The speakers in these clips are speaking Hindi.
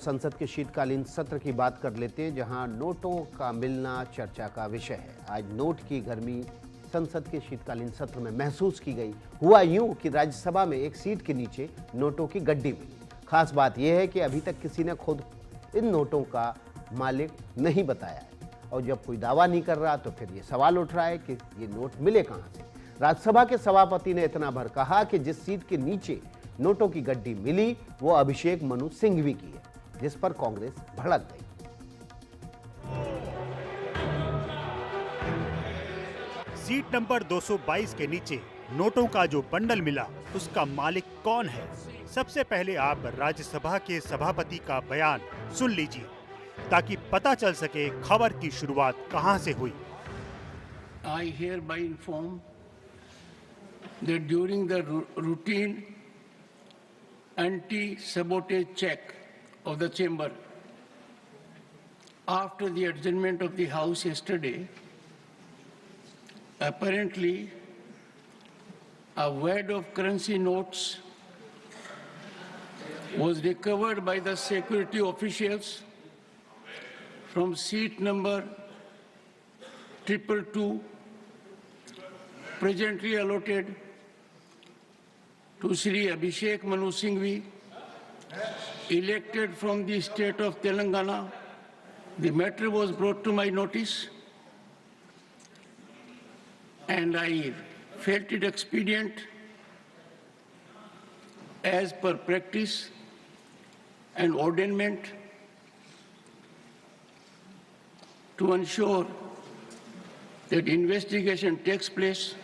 संसद के शीतकालीन सत्र की बात कर लेते हैं, जहां नोटों का मिलना चर्चा का विषय है। आज नोट की गर्मी संसद के शीतकालीन सत्र में महसूस की गई। हुआ यूं कि राज्यसभा में एक सीट के नीचे नोटों की गड्डी मिली। खास बात यह है कि अभी तक किसी ने खुद इन नोटों का मालिक नहीं बताया है, और जब कोई दावा नहीं कर रहा तो फिर ये सवाल उठ रहा है कि ये नोट मिले कहां से। राज्यसभा के सभापति ने इतना भर कहा कि जिस सीट के नीचे नोटों की गड्डी मिली वो अभिषेक मनु सिंघवी की है, जिस पर कांग्रेस भड़क गई। सीट नंबर 222 के नीचे नोटों का जो बंडल मिला उसका मालिक कौन है? सबसे पहले आप राज्यसभा के सभापति का बयान सुन लीजिए ताकि पता चल सके खबर की शुरुआत कहां से हुई। I hereby inform that during the routine anti-sabotage check of the chamber after the adjournment of the House yesterday, apparently a wad of currency notes was recovered by the security officials from seat number 222, presently allotted to Shri Abhishek Manu Singhvi, elected from the state of Telangana. The matter was brought to my notice, and I felt it expedient, as per practice and ordainment, to ensure that investigation takes place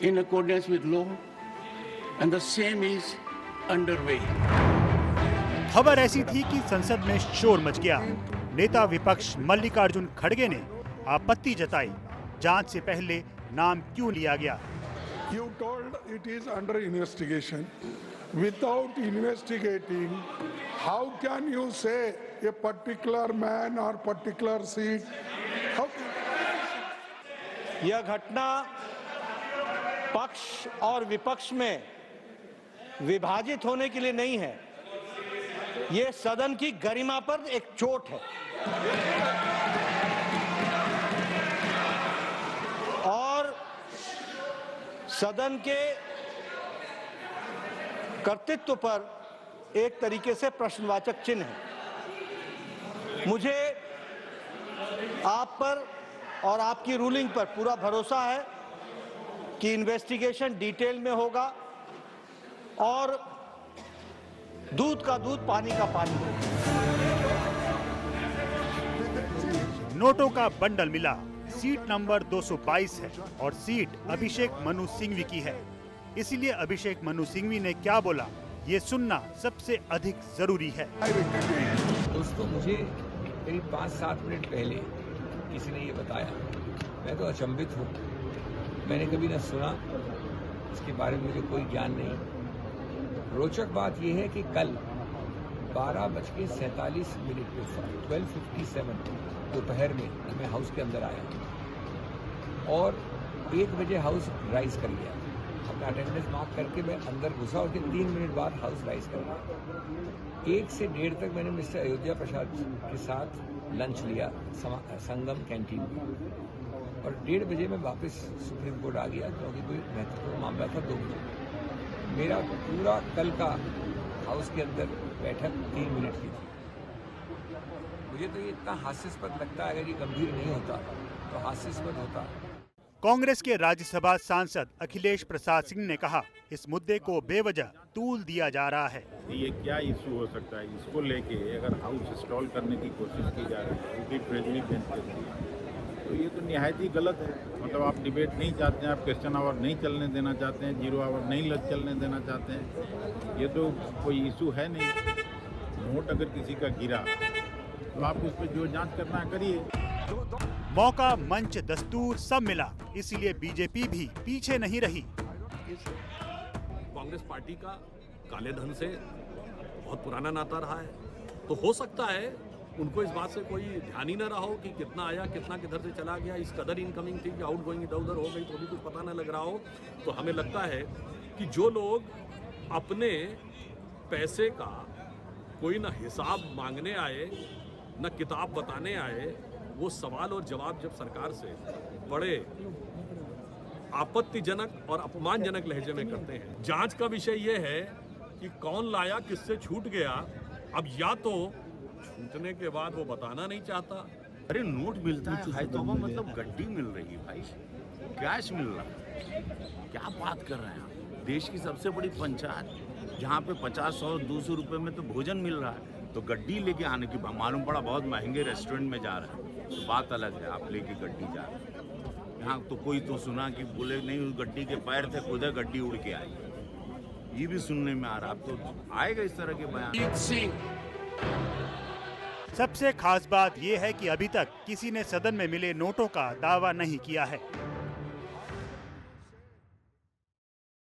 in accordance with law, and the same is underway. खबर ऐसी थी कि संसद में शोर मच गया। नेता विपक्ष मल्लिकार्जुन खड़गे ने आपत्ति जताई, जांच से पहले नाम क्यों लिया गया। You told it is under investigation. Without investigating, how can you say a particular man or particular seat? यह घटना पक्ष और विपक्ष में विभाजित होने के लिए नहीं है, ये सदन की गरिमा पर एक चोट है और सदन के कर्तृत्व पर एक तरीके से प्रश्नवाचक चिन्ह है। मुझे आप पर और आपकी रूलिंग पर पूरा भरोसा है कि इन्वेस्टिगेशन डिटेल में होगा और दूध का दूध पानी का पानी होगा। नोटों का बंडल मिला, सीट नंबर 222 है और सीट अभिषेक मनु सिंघवी की है। इसलिए अभिषेक मनु सिंघवी ने क्या बोला ये सुनना सबसे अधिक जरूरी है। दोस्तों, मुझे करीब 5-7 मिनट पहले किसी ने ये बताया, मैं तो अचंभित हूँ। मैंने कभी न सुना, इसके बारे में मुझे कोई ज्ञान नहीं। रोचक बात यह है कि कल 12:47 पे 12:57 दोपहर में मैं हाउस के अंदर आया और 1 बजे हाउस राइज कर गया। अपना अटेंडेंस मार्क करके मैं अंदर घुसा और 3 मिनट बाद हाउस राइज कर गया। 1 से 1:30 तक मैंने मिस्टर अयोध्या प्रसाद के साथ लंच लिया संगम कैंटीन में और 1:30 बजे मैं वापस सुप्रीम कोर्ट आ गया क्योंकि कोई महत्वपूर्ण मामला था। 2 बजे मेरा पूरा कल का हाउस के अंदर बैठक 3 मिनट की थी। मुझे तो ये इतना हास्यास्पद लगता है, अगर ये गंभीर नहीं होता तो हास्यास्पद होता। कांग्रेस के राज्यसभा सांसद अखिलेश प्रसाद सिंह ने कहा, इस मुद्दे को बेवजह तूल दिया जा रहा है। ये क्या इशू हो सकता है, इसको लेके अगर हाउस स्टॉल करने की कोशिश की जा रही है तो ये तो निहायत ही गलत है। मतलब आप डिबेट नहीं चाहते हैं, आप क्वेश्चन आवर नहीं चलने देना चाहते हैं, 0 आवर नहीं चलने देना चाहते हैं, ये तो कोई इशू है नहीं। नोट अगर किसी का गिरा तो आप उस पर जो जांच करना है करिए। मौका, मंच, दस्तूर सब मिला, इसीलिए बीजेपी भी पीछे नहीं रही। कांग्रेस पार्टी का काले धन से बहुत पुराना नाता रहा है, तो हो सकता है उनको इस बात से कोई ध्यान ही न रहा हो कि कितना आया, कितना किधर से चला गया, इस कदर इनकमिंग थी कि आउट गोइंग इधर उधर हो गई तो भी कुछ पता न लग रहा हो। तो हमें लगता है कि जो लोग अपने पैसे का कोई ना हिसाब मांगने आए न किताब बताने आए, वो सवाल और जवाब जब सरकार से बड़े आपत्तिजनक और अपमानजनक लहजे में करते हैं। जांच का विषय ये है कि कौन लाया, किससे छूट गया। अब या तो छूटने के बाद वो बताना नहीं चाहता। अरे नोट मिलता है तो मतलब गड्डी मिल रही है भाई, कैश मिल रहा है, क्या बात कर रहे हैं आप। देश की सबसे बड़ी पंचायत जहाँ पे 50-100-200 रुपए में तो भोजन मिल रहा है, तो गड्डी लेके आने की मालूम पड़ा बहुत महंगे रेस्टोरेंट में जा रहा है, तो बात अलग है। आप लेके गड्डी जा रहे हैं, यहाँ तो कोई तो सुना कि बोले नहीं उस गड्डी के पैर थे, खुद गड्डी उड़ के आई, ये भी सुनने में आ रहा। अब तो आएगा इस तरह के बयान। जीत सिंह, सबसे खास बात यह है कि अभी तक किसी ने सदन में मिले नोटों का दावा नहीं किया है।